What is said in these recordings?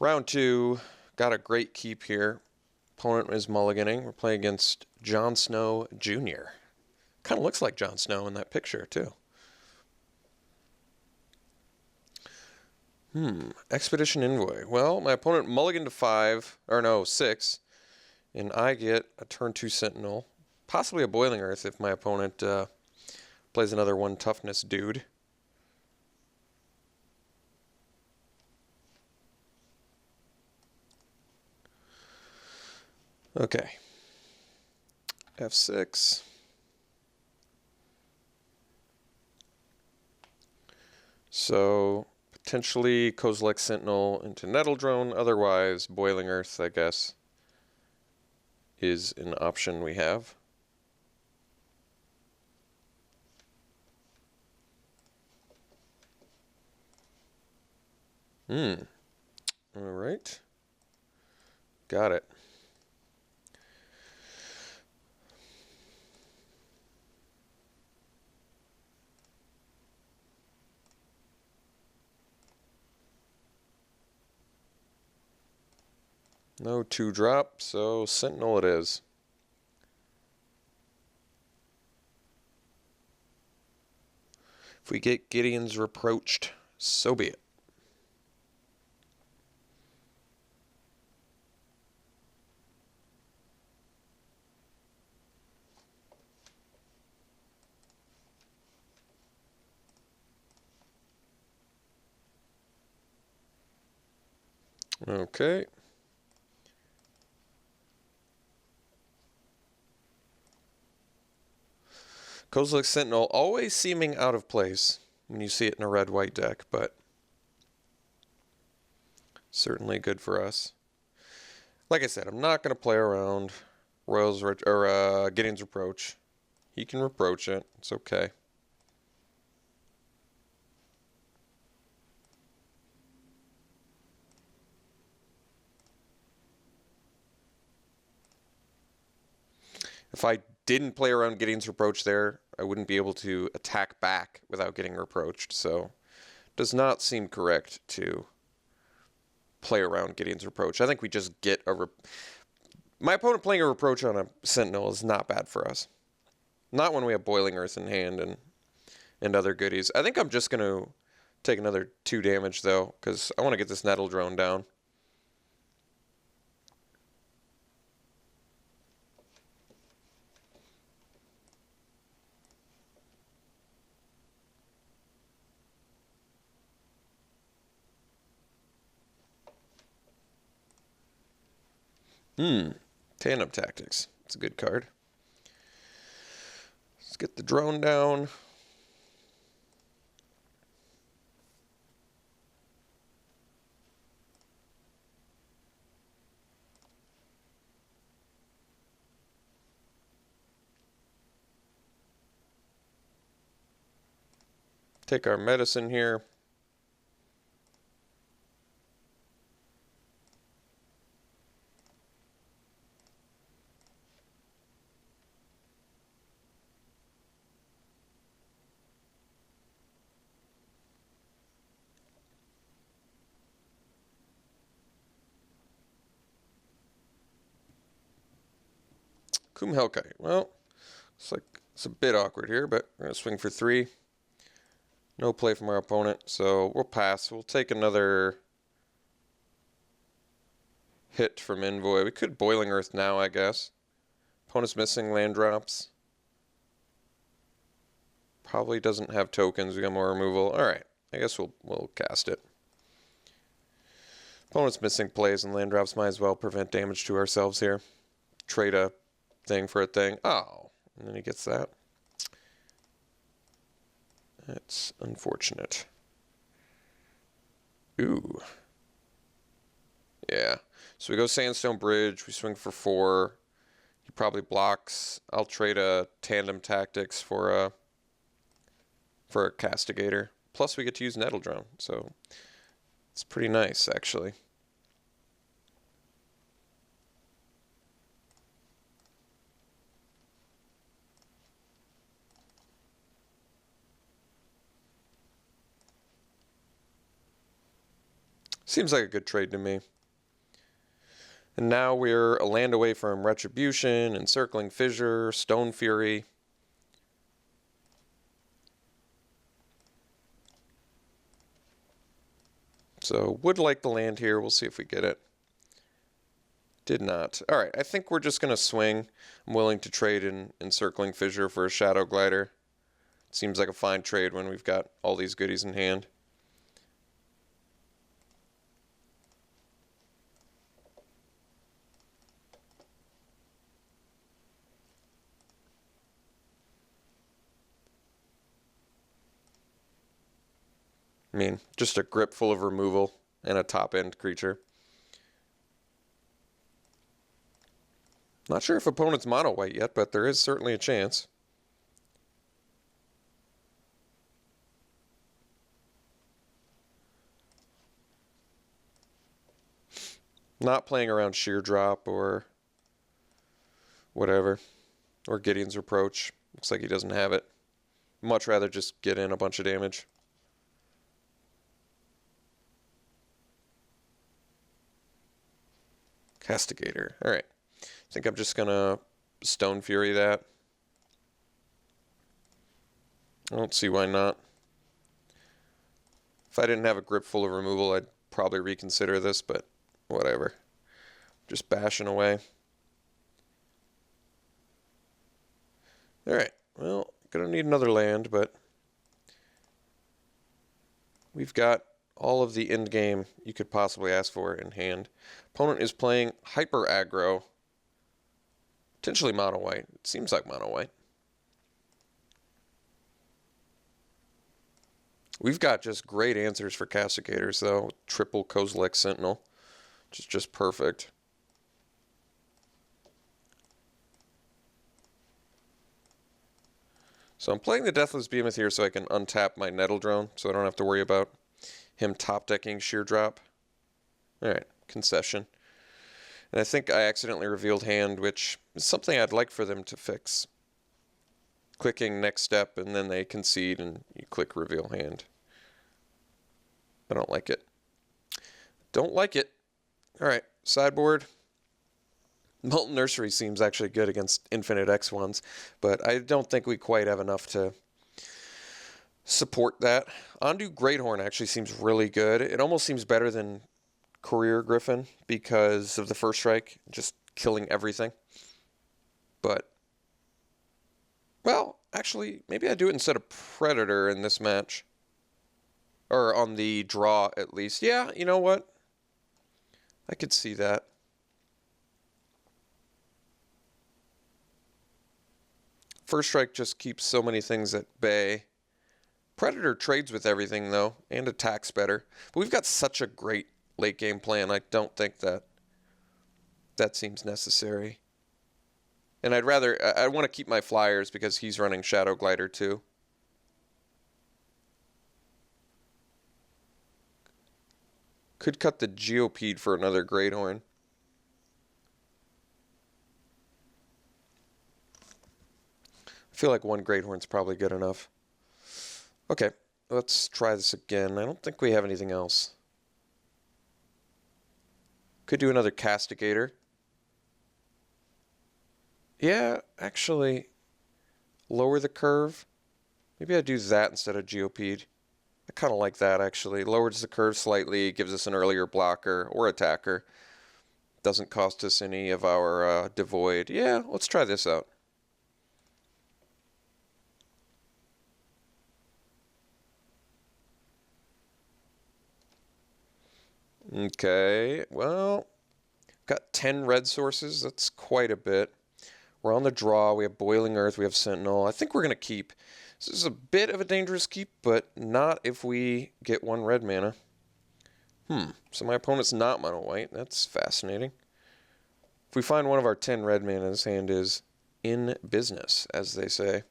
Round two, got a great keep here. Opponent is mulliganing. We're playing against Jon Snow Jr. Kind of looks like Jon Snow in that picture, too. Expedition Envoy. Well, my opponent mulliganed to 5, or no, 6, and I get a turn 2 Sentinel. Possibly a Boiling Earth if my opponent plays another 1 toughness dude. Okay. F6. So, potentially Kozilek Sentinel into Nettledrone. Otherwise, Boiling Earth, I guess, is an option we have. Alright. Got it. No 2-drop, so Sentinel it is. If we get Gideon's Reproached, so be it. Okay. Kozilek Sentinel always seeming out of place when you see it in a red-white deck, but certainly good for us. Like I said, I'm not going to play around Gideon's Reproach. He can reproach it. It's okay. If I didn't play around Gideon's Reproach there, I wouldn't be able to attack back without getting reproached. So it does not seem correct to play around Gideon's Reproach. I think we just get my opponent playing a Reproach on a Sentinel is not bad for us. Not when we have Boiling Earth in hand and other goodies. I think I'm just going to take another 2 damage, though, because I want to get this Nettledrone down. Tandem Tactics. It's a good card. Let's get the drone down. Take our medicine here. Kumhelkai. Well, looks like it's a bit awkward here, but we're going to swing for 3. No play from our opponent, so we'll pass. We'll take another hit from Envoy. We could Boiling Earth now, I guess. Opponent's missing land drops. Probably doesn't have tokens. We got more removal. Alright, I guess we'll cast it. Opponent's missing plays and land drops. Might as well prevent damage to ourselves here. Trade a thing for a thing. Oh, and then he gets that. That's unfortunate. Ooh. Yeah. So we go Sandstone Bridge. We swing for 4. He probably blocks. I'll trade a Tandem Tactics for a Castigator. Plus we get to use Nettledrone. So it's pretty nice, actually. Seems like a good trade to me. And now we're a land away from Retribution, Encircling Fissure, Stone Fury. So would like the land here. We'll see if we get it. Did not. All right, I think we're just going to swing. I'm willing to trade in Encircling Fissure for a Shadow Glider. Seems like a fine trade when we've got all these goodies in hand. I mean, just a grip full of removal and a top-end creature. Not sure if opponent's mono white yet, but there is certainly a chance. Not playing around Sheer Drop or whatever. Or Gideon's Reproach. Looks like he doesn't have it. Much rather just get in a bunch of damage. Castigator. Alright. I think I'm just going to Stone Fury that. I don't see why not. If I didn't have a grip full of removal, I'd probably reconsider this, but whatever. Just bashing away. Alright. Well, gonna need another land, but we've got all of the end game you could possibly ask for in hand. Opponent is playing hyper aggro. Potentially mono white. It seems like mono white. We've got just great answers for Castigators, though. Triple Kozilek Sentinel, which is just perfect. So I'm playing the Deathless Behemoth here so I can untap my Nettle Drone, so I don't have to worry about him top decking Sheer Drop. Alright, concession. And I think I accidentally revealed hand, which is something I'd like for them to fix. Clicking next step, and then they concede, and you click reveal hand. I don't like it. Don't like it. Alright, sideboard. Molten Nursery seems actually good against Infinite X1s, but I don't think we quite have enough to support that. Ondu Greathorn actually seems really good. It almost seems better than Career Griffin because of the first strike, just killing everything. But, well, actually, maybe I do it instead of Predator in this match. Or on the draw, at least. Yeah, you know what? I could see that. First strike just keeps so many things at bay. Predator trades with everything, though, and attacks better. But we've got such a great late game plan, I don't think that seems necessary. And I want to keep my flyers because he's running Shadow Glider too. Could cut the Geopede for another Greathorn. I feel like one Greathorn's probably good enough. Okay, let's try this again. I don't think we have anything else. Could do another Castigator. Yeah, actually, lower the curve. Maybe I do that instead of Geopede. I kind of like that, actually. Lowers the curve slightly, gives us an earlier blocker or attacker. Doesn't cost us any of our Devoid. Yeah, let's try this out. Okay, well, got 10 red sources. That's quite a bit. We're on the draw. We have Boiling Earth. We have Sentinel. I think we're going to keep. This is a bit of a dangerous keep, but not if we get one red mana. So my opponent's not mono white. That's fascinating. If we find one of our 10 red mana, his hand is in business, as they say.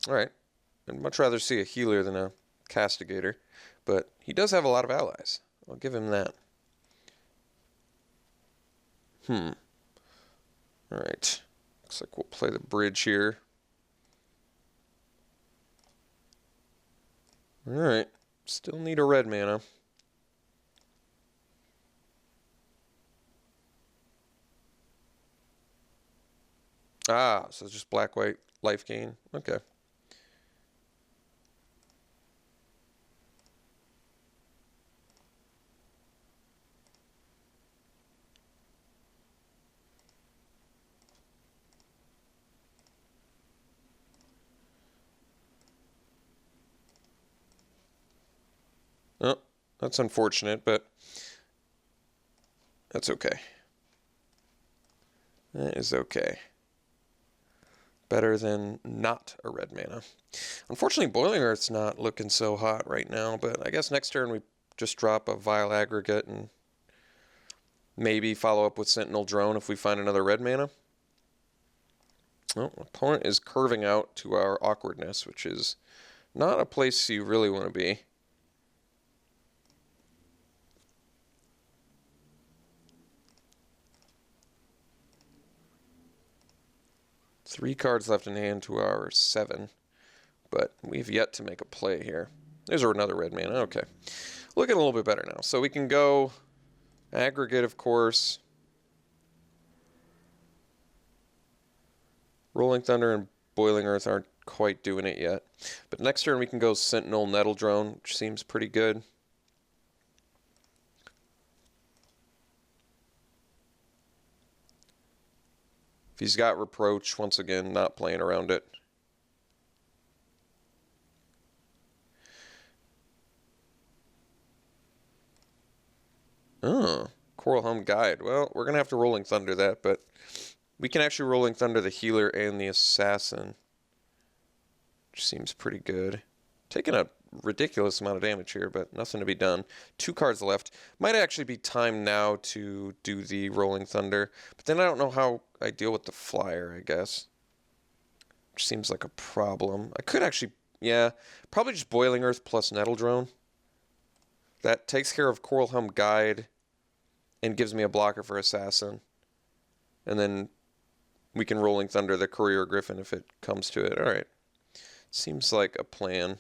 Alright. I'd much rather see a healer than a Castigator. But he does have a lot of allies. I'll give him that. Alright. Looks like we'll play the bridge here. Alright. Still need a red mana. Ah, so just black-white life gain. Okay. Oh, that's unfortunate, but that's okay. That is okay. Better than not a red mana. Unfortunately, Boiling Earth's not looking so hot right now, but I guess next turn we just drop a Vile Aggregate and maybe follow up with Sentinel Drone if we find another red mana. Oh, opponent is curving out to our awkwardness, which is not a place you really want to be. Three cards left in hand to our 7, but we've yet to make a play here. There's another red mana. Okay. Looking a little bit better now. So we can go Aggregate, of course. Rolling Thunder and Boiling Earth aren't quite doing it yet. But next turn we can go Sentinel Nettle Drone, which seems pretty good. If he's got Reproach, once again, not playing around it. Oh, Coral Helm Guide. Well, we're going to have to Rolling Thunder that, but we can actually Rolling Thunder the Healer and the Assassin, which seems pretty good. Taking a ridiculous amount of damage here, but nothing to be done. 2 cards left. Might actually be time now to do the Rolling Thunder, but then I don't know how I deal with the Flyer, I guess. Which seems like a problem. I could actually, yeah, probably just Boiling Earth plus Nettle Drone. That takes care of Coral Helm Guide and gives me a blocker for Assassin. And then we can Rolling Thunder the Courier Griffin if it comes to it. Alright. Seems like a plan.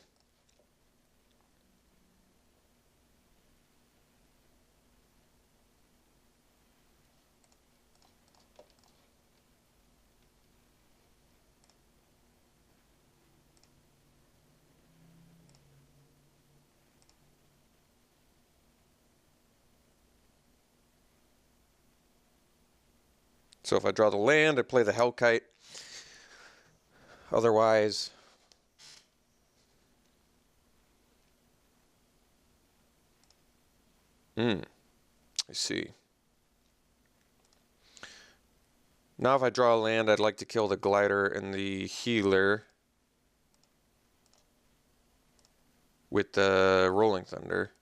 So if I draw the land, I play the Hellkite. Otherwise, I see. Now if I draw a land, I'd like to kill the Glider and the Healer with the Rolling Thunder.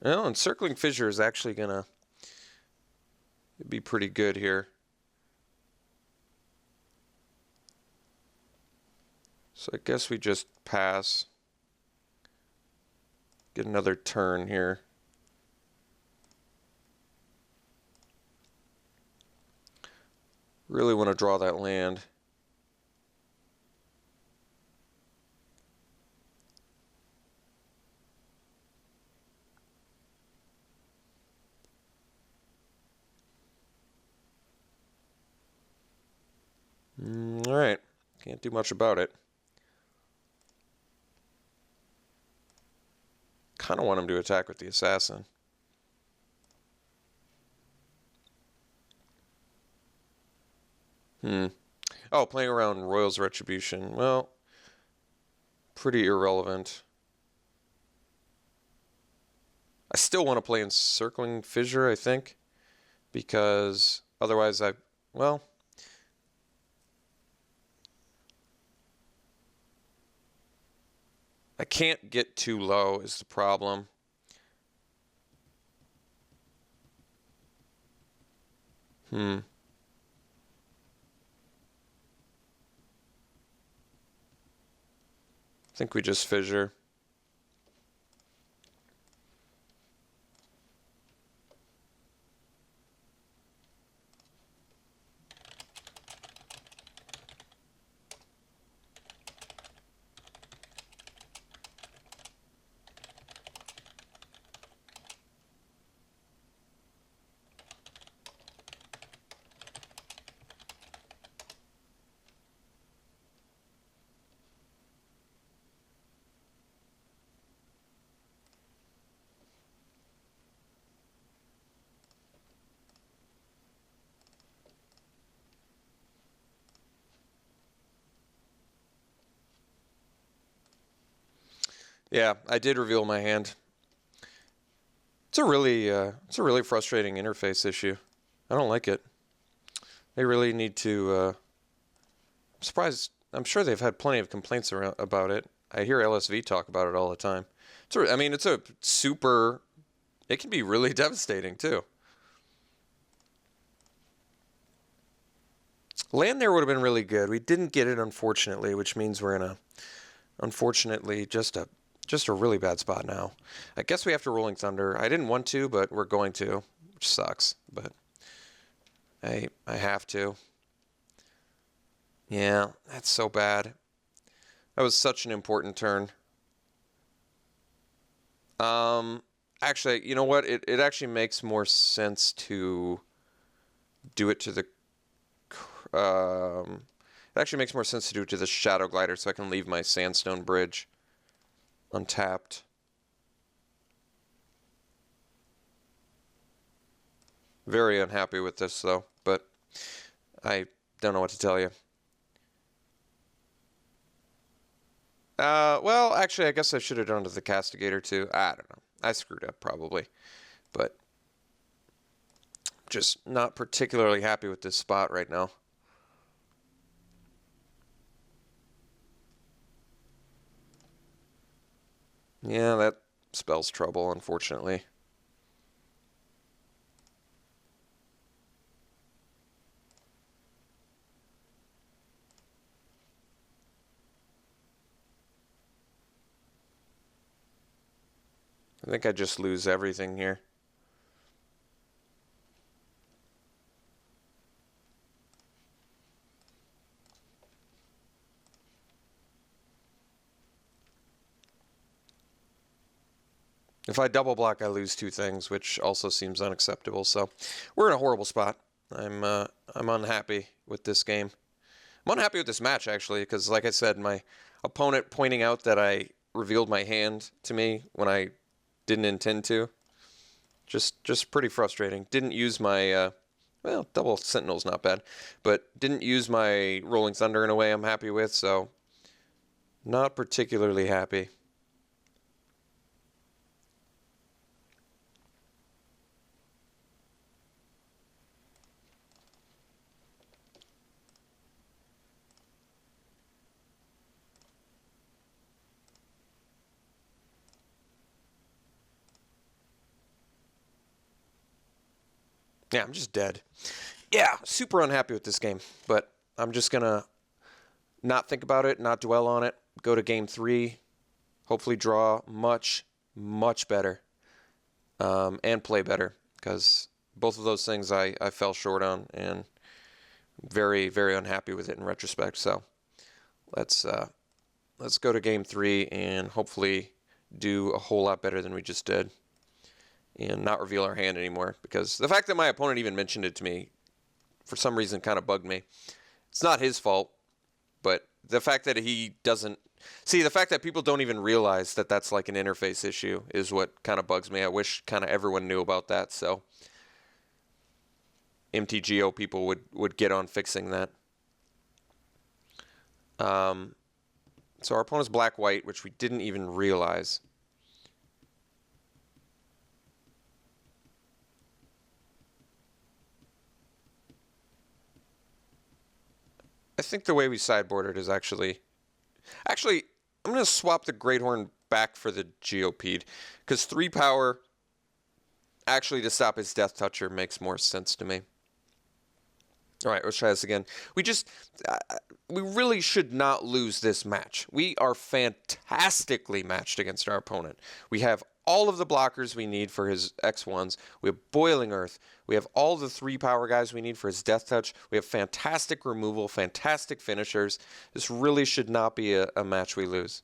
Well, Encircling Fissure is actually going to be pretty good here. So I guess we just pass. Get another turn here. Really want to draw that land. Alright. Can't do much about it. Kind of want him to attack with the Assassin. Oh, playing around Royal's Retribution. Well, pretty irrelevant. I still want to play Encircling Fissure, I think. Because otherwise well, I can't get too low is the problem. I think we just Fissure. Yeah, I did reveal my hand. It's a really frustrating interface issue. I don't like it. They really need to. I'm surprised. I'm sure they've had plenty of complaints about it. I hear LSV talk about it all the time. I mean, it's a super. It can be really devastating too. Land there would have been really good. We didn't get it, unfortunately, which means we're in a, unfortunately, just a really bad spot now. I guess we have to Rolling Thunder. I didn't want to, but we're going to, which sucks. But I have to. Yeah, that's so bad. That was such an important turn. Actually, you know what? It actually makes more sense to do it to the. It actually makes more sense to do it to the Shadow Glider, so I can leave my Sandstone Bridge untapped. Very unhappy with this, though, but I don't know what to tell you. Well, actually, I guess I should have done it to the Castigator, too. I don't know. I screwed up, probably. But just not particularly happy with this spot right now. Yeah, that spells trouble, unfortunately. I think I just lose everything here. If I double block, I lose two things, which also seems unacceptable. So we're in a horrible spot. I'm unhappy with this game. I'm unhappy with this match, actually, because like I said, my opponent pointing out that I revealed my hand to me when I didn't intend to. Just pretty frustrating. Didn't use my, well, double Sentinel's not bad, but didn't use my Rolling Thunder in a way I'm happy with, so not particularly happy. Yeah, I'm just dead. Yeah, super unhappy with this game, but I'm just going to not think about it, not dwell on it, go to game 3, hopefully draw much, much better, and play better, because both of those things I fell short on, and very, very unhappy with it in retrospect. So let's go to game 3 and hopefully do a whole lot better than we just did, and not reveal our hand anymore, because the fact that my opponent even mentioned it to me for some reason kind of bugged me. It's not his fault, but the fact that he doesn't see, the fact that people don't even realize that that's like an interface issue is what kind of bugs me. I wish kind of everyone knew about that, so MTGO people would get on fixing that. So our opponent's black-white, which we didn't even realize. I think the way we sideboarded is actually, I'm going to swap the Great Horn back for the Geopede, because 3 power actually to stop his Death Toucher makes more sense to me. All right, let's try this again. We really should not lose this match. We are fantastically matched against our opponent. We have all of the blockers we need for his X1s. We have Boiling Earth. We have all the 3 power guys we need for his Death Touch. We have fantastic removal, fantastic finishers. This really should not be a match we lose.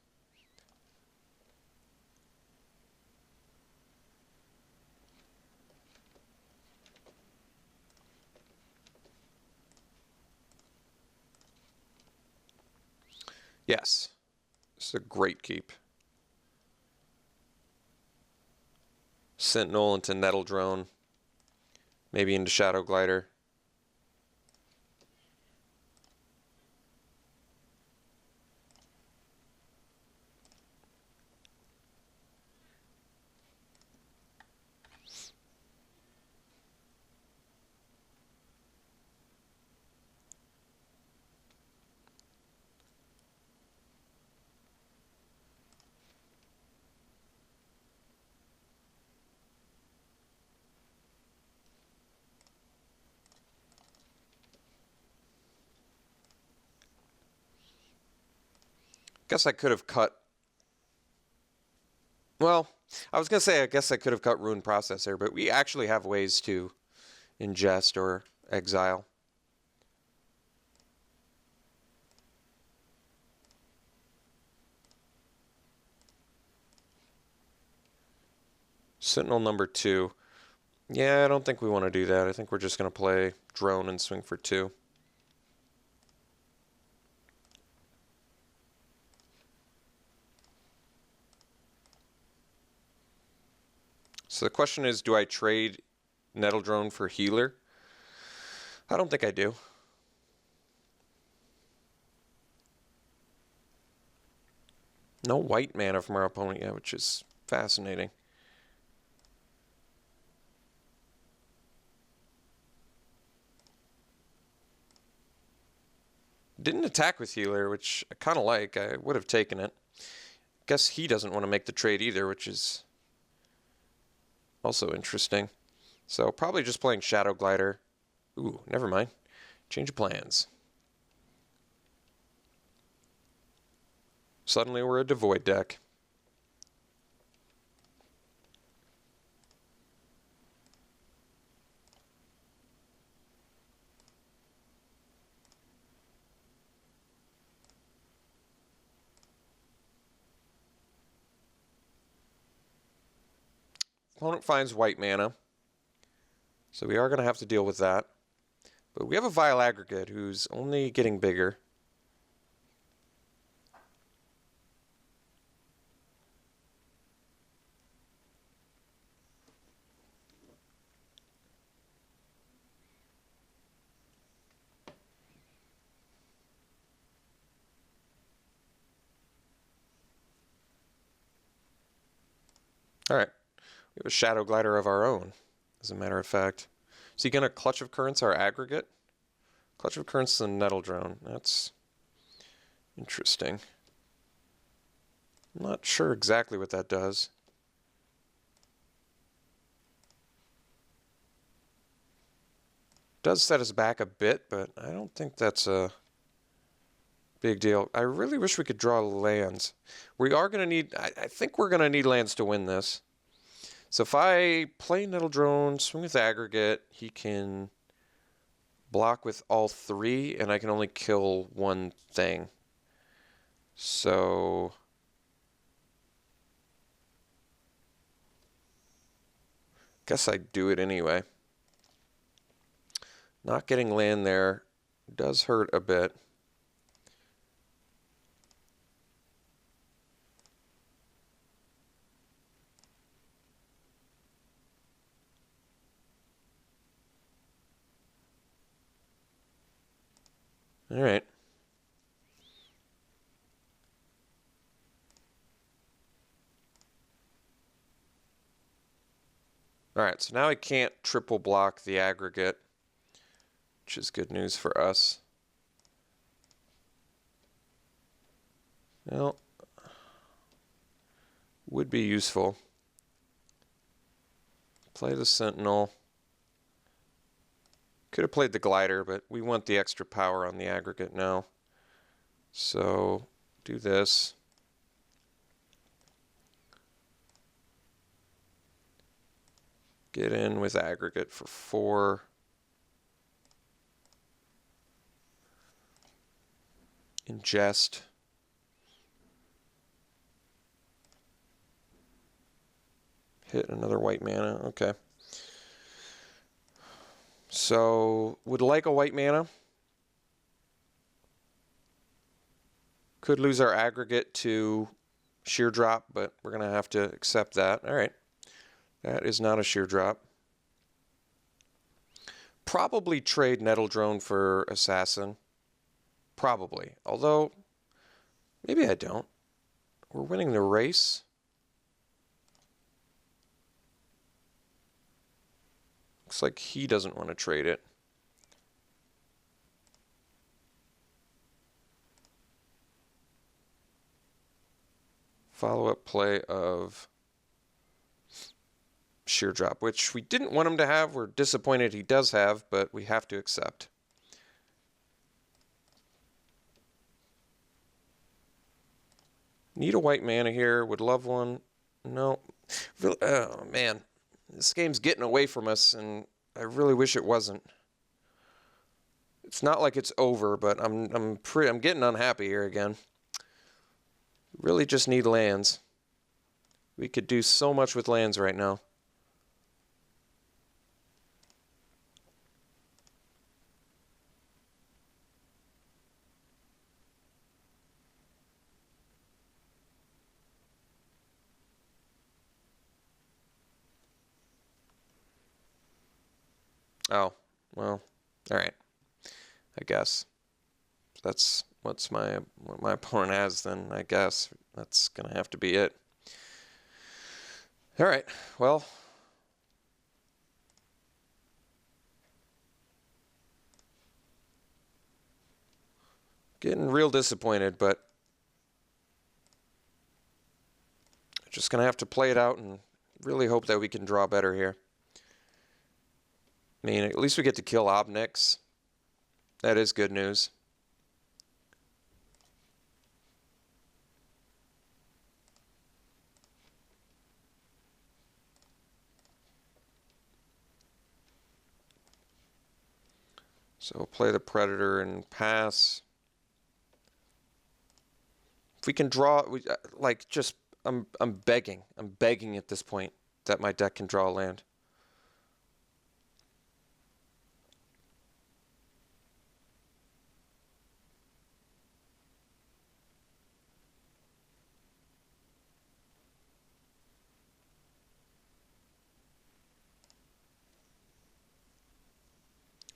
Yes, it's a great keep. Sentinel into Nettle Drone, maybe into Shadow Glider. Guess I could have cut... Well, I was going to say I guess I could have cut Ruined Processor, but we actually have ways to ingest or exile. Sentinel number 2. Yeah, I don't think we want to do that. I think we're just going to play drone and swing for 2. So the question is, do I trade Nettle Drone for Healer? I don't think I do. No white mana from our opponent yet, which is fascinating. Didn't attack with Healer, which I kind of like. I would have taken it. Guess he doesn't want to make the trade either, which is also interesting. So probably just playing Shadow Glider. Ooh, never mind. Change of plans. Suddenly we're a Devoid deck. Opponent finds white mana. So we are going to have to deal with that. But we have a Vile Aggregate who's only getting bigger. Alright. We have a Shadow Glider of our own, as a matter of fact. Is he going to Clutch of Currents our aggregate? Clutch of Currents and Nettle Drone. That's interesting. I'm not sure exactly what that does. Does set us back a bit, but I don't think that's a big deal. I really wish we could draw lands. We are going to need... I think we're going to need lands to win this. So if I play Nettle Drone, swing with aggregate, he can block with all 3, and I can only kill 1 thing. So guess I do it anyway. Not getting land there does hurt a bit. All right. All right, so now I can't triple block the aggregate, which is good news for us. Well, would be useful. Play the Sentinel. Could have played the Glider, but we want the extra power on the aggregate now. So do this. Get in with aggregate for 4. Ingest. Hit another white mana. Okay. So, would like a white mana. Could lose our aggregate to sheer drop, but we're going to have to accept that. All right. That is not a sheer drop. Probably trade Nettle Drone for Assassin. Probably. Although, maybe I don't. We're winning the race. Looks like he doesn't want to trade it. Follow-up play of sheer drop, which we didn't want him to have. We're disappointed he does have, but we have to accept. Need a white mana here. Would love one. No. Really, oh, man. This game's getting away from us, and I really wish it wasn't. It's not like it's over, but I'm getting unhappy here again. Really just need lands. We could do so much with lands right now. Oh, well, all right. I guess that's what my opponent has. Then I guess that's gonna have to be it. All right. Well, getting real disappointed, but just gonna have to play it out and really hope that we can draw better here. I mean, at least we get to kill Obnix. That is good news. So play the Predator and pass. If we can draw, like just I'm begging at this point that my deck can draw a land.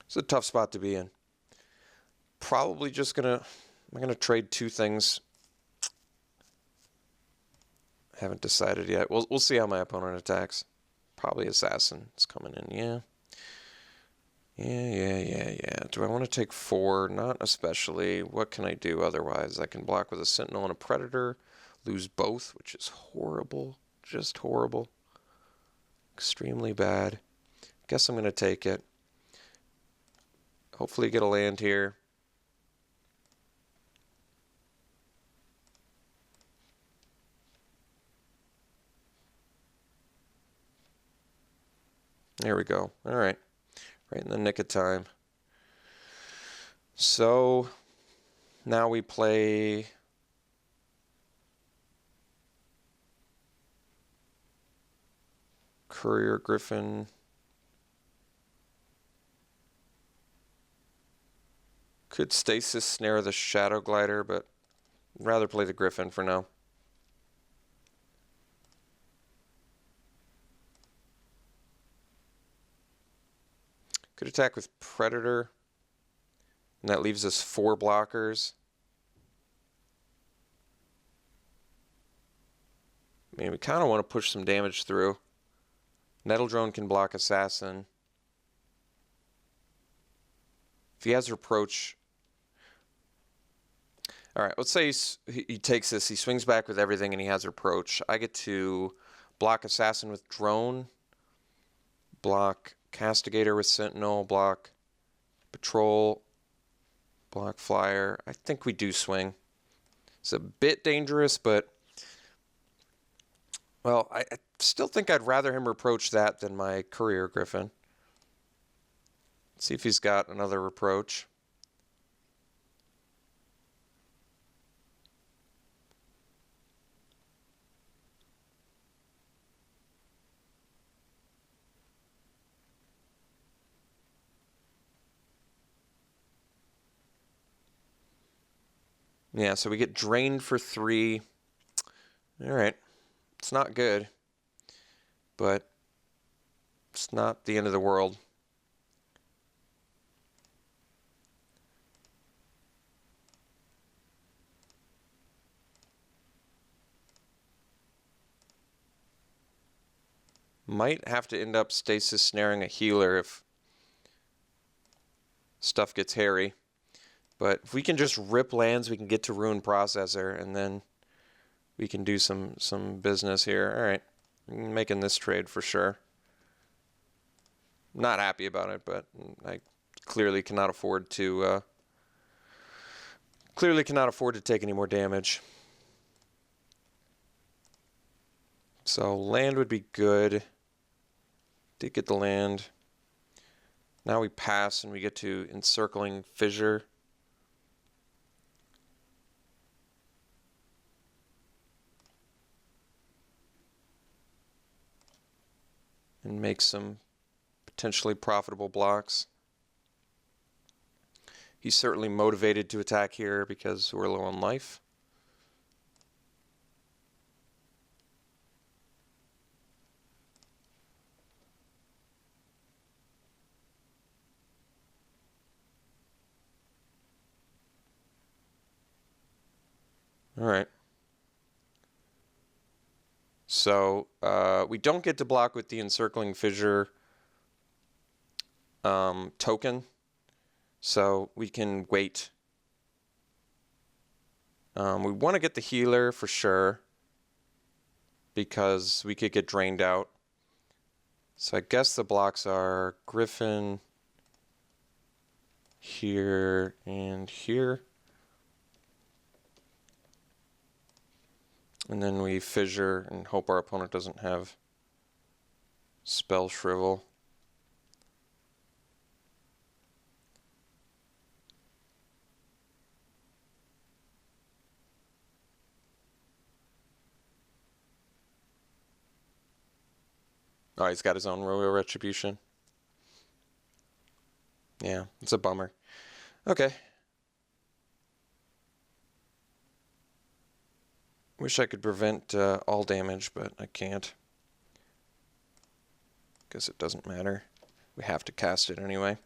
It's a tough spot to be in. Probably just I'm gonna trade two things. Haven't decided yet. We'll see how my opponent attacks. Probably Assassin is coming in. Yeah. Do I want to take 4? Not especially. What can I do otherwise? I can block with a Sentinel and a Predator. Lose both, which is horrible. Just horrible. Extremely bad. Guess I'm going to take it. Hopefully get a land here. There we go. All right. Right in the nick of time. So now we play Courier Griffin. Could Stasis Snare the Shadow Glider, but I'd rather play the Griffin for now. Could attack with Predator, and that leaves us 4 blockers. I mean, we kind of want to push some damage through. Nettle Drone can block Assassin. If he has Reproach... Alright, let's say he takes this, he swings back with everything, and he has Reproach. I get to block Assassin with Drone, block Castigator with Sentinel, block Patrol, block Flyer. I think we do swing. It's a bit dangerous, but... Well, I still think I'd rather him Reproach that than my Courier Griffin. Let's see if he's got another Reproach. Yeah, so we get drained for 3. All right. It's not good, but it's not the end of the world. Might have to end up Stasis Snaring a healer if stuff gets hairy. But if we can just rip lands, we can get to Ruin Processor, and then we can do some business here. All right, I'm making this trade for sure. Not happy about it, but I clearly cannot afford to take any more damage. So land would be good. Did get the land. Now we pass and we get to Encircling Fissure. And make some potentially profitable blocks. He's certainly motivated to attack here because we're low on life. All right. So we don't get to block with the Encircling Fissure token, so we can wait. We want to get the healer for sure because we could get drained out. So I guess the blocks are Griffin here and here. And then we Fissure and hope our opponent doesn't have Spell Shrivel. Oh, he's got his own Royal Retribution. Yeah, it's a bummer. Okay. Wish I could prevent all damage, but I can't. Guess it doesn't matter. We have to cast it anyway.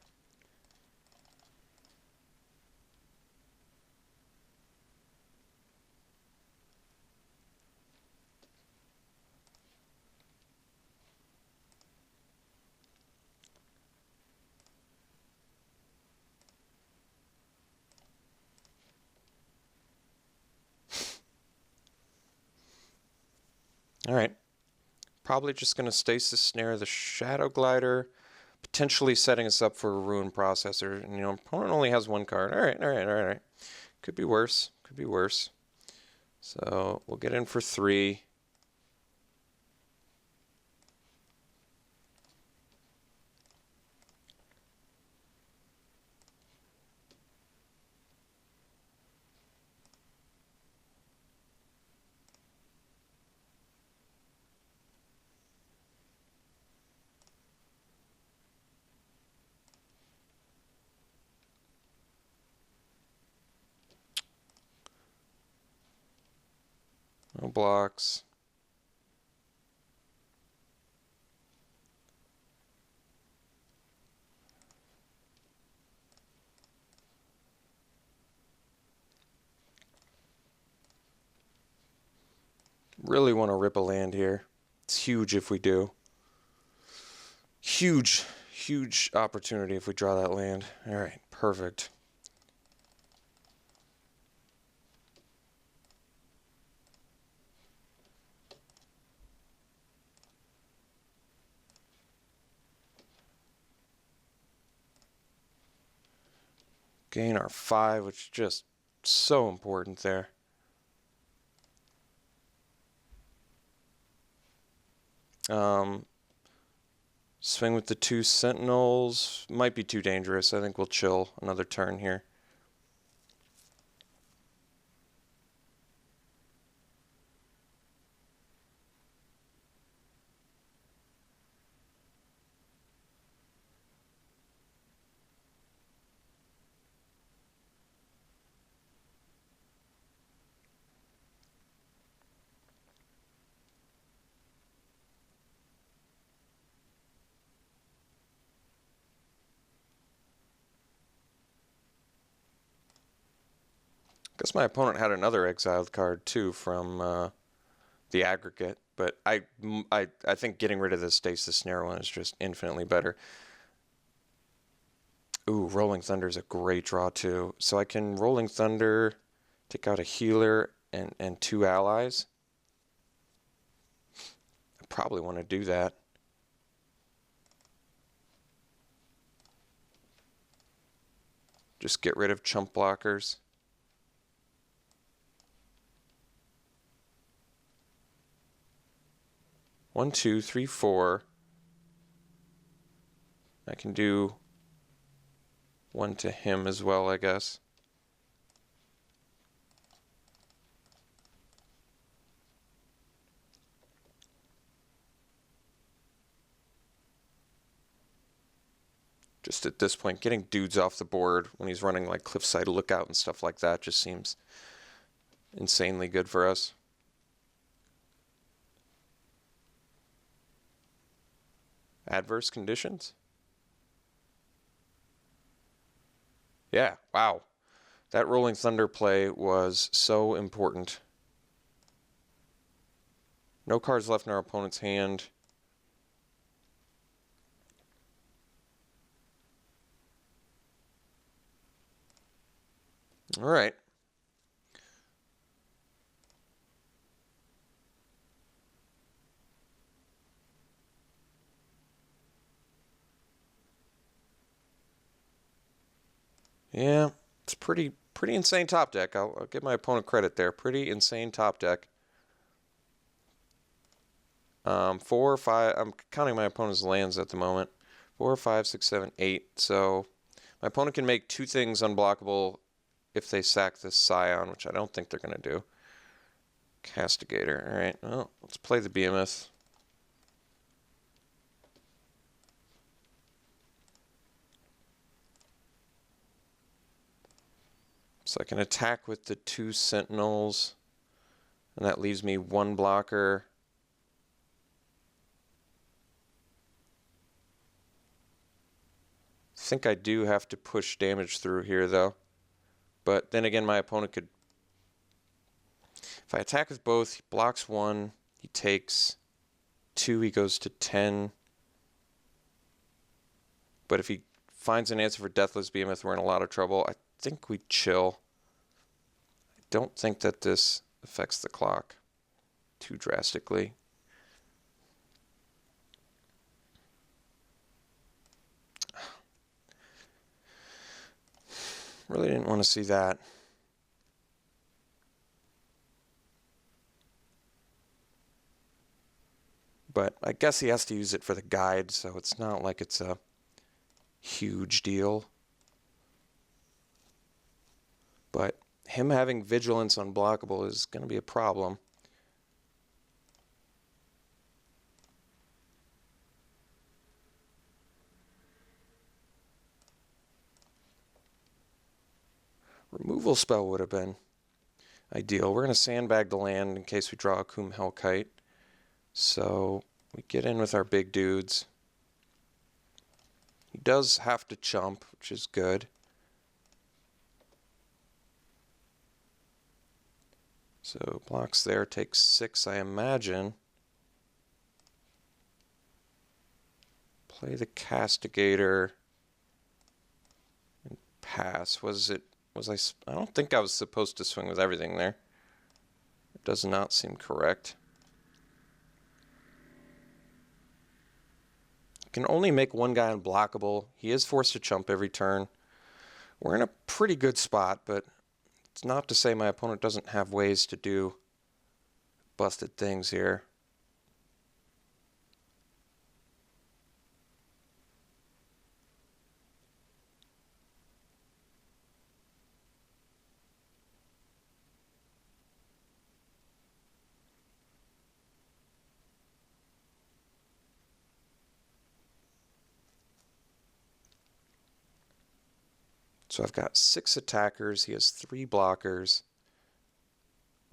Alright. Probably just going to Stasis Snare the Shadow Glider, potentially setting us up for a Ruin Processor. And, opponent only has one card. Alright. Could be worse. Could be worse. So, we'll get in for 3. No blocks. Really want to rip a land here. It's huge if we do. Huge opportunity if we draw that land. Alright, perfect. Gain our 5, which is just so important there. Swing with the 2 Sentinels. Might be too dangerous. I think we'll chill another turn here. Guess my opponent had another exiled card too from the aggregate, but I think getting rid of the Stasis Snare one is just infinitely better. Ooh, Rolling Thunder is a great draw too. So I can Rolling Thunder, take out a healer and 2 allies. I probably want to do that. Just get rid of chump blockers. 1, 2, 3, 4. I can do one to him as well, I guess. Just at this point, getting dudes off the board when he's running like Cliffside Lookout and stuff like that just seems insanely good for us. Adverse conditions? Yeah, wow. That Rolling Thunder play was so important. No cards left in our opponent's hand. All right. Yeah, it's pretty insane top deck. I'll give my opponent credit there. Pretty insane top deck. 4, 5. I'm counting my opponent's lands at the moment. 4, 5, 6, 7, 8. So my opponent can make 2 things unblockable if they sack this Scion, which I don't think they're going to do. Castigator. All right. Well, let's play the Behemoth. So I can attack with the 2 Sentinels, and that leaves me 1 blocker. I think I do have to push damage through here, though. But then again, my opponent could... If I attack with both, he blocks 1, he takes 2, he goes to 10. But if he finds an answer for Deathless Behemoth, we're in a lot of trouble. I think we chill. I don't think that this affects the clock too drastically. Really didn't want to see that. But I guess he has to use it for the guide, so it's not like it's a huge deal. But him having Vigilance unblockable is going to be a problem. Removal spell would have been ideal. We're going to sandbag the land in case we draw a Kum Hellkite. So we get in with our big dudes. He does have to chump, which is good. So blocks there, takes 6, I imagine. Play the Castigator and pass. I don't think I was supposed to swing with everything there. It does not seem correct. Can only make 1 guy unblockable. He is forced to chump every turn. We're in a pretty good spot, but it's not to say my opponent doesn't have ways to do busted things here. So I've got 6 attackers. He has 3 blockers.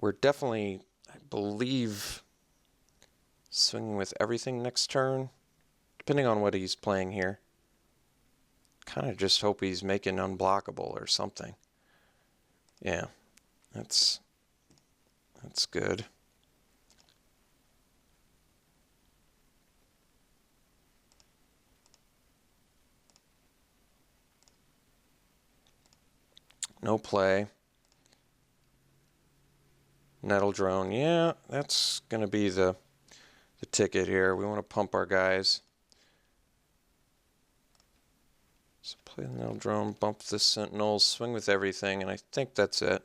We're definitely, I believe, swinging with everything next turn, depending on what he's playing here. Kind of just hope he's making unblockable or something. Yeah, that's good. No play. Nettle Drone. Yeah, that's going to be the ticket here. We want to pump our guys. So play the Nettle Drone, bump the Sentinels, swing with everything, and I think that's it.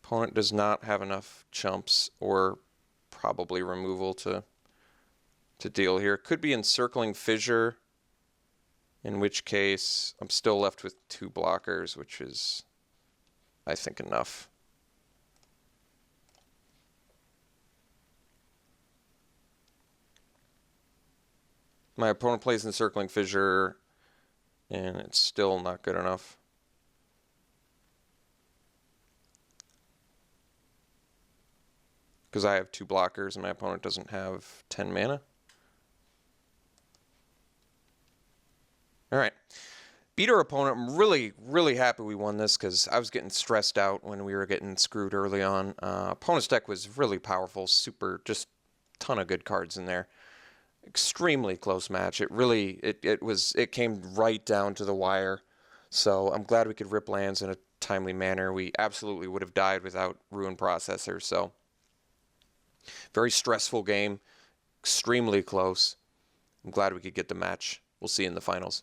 Opponent does not have enough chumps or probably removal to to deal here. Could be Encircling Fissure, in which case I'm still left with 2 blockers, which is, I think, enough. My opponent plays Encircling Fissure, and it's still not good enough. Because I have 2 blockers and my opponent doesn't have 10 mana. All right. Beat our opponent. I'm really, really happy we won this because I was getting stressed out when we were getting screwed early on. Opponent's deck was really powerful, super, just ton of good cards in there. Extremely close match. It came right down to the wire. So I'm glad we could rip lands in a timely manner. We absolutely would have died without Ruin Processor. So very stressful game, extremely close. I'm glad we could get the match. We'll see you in the finals.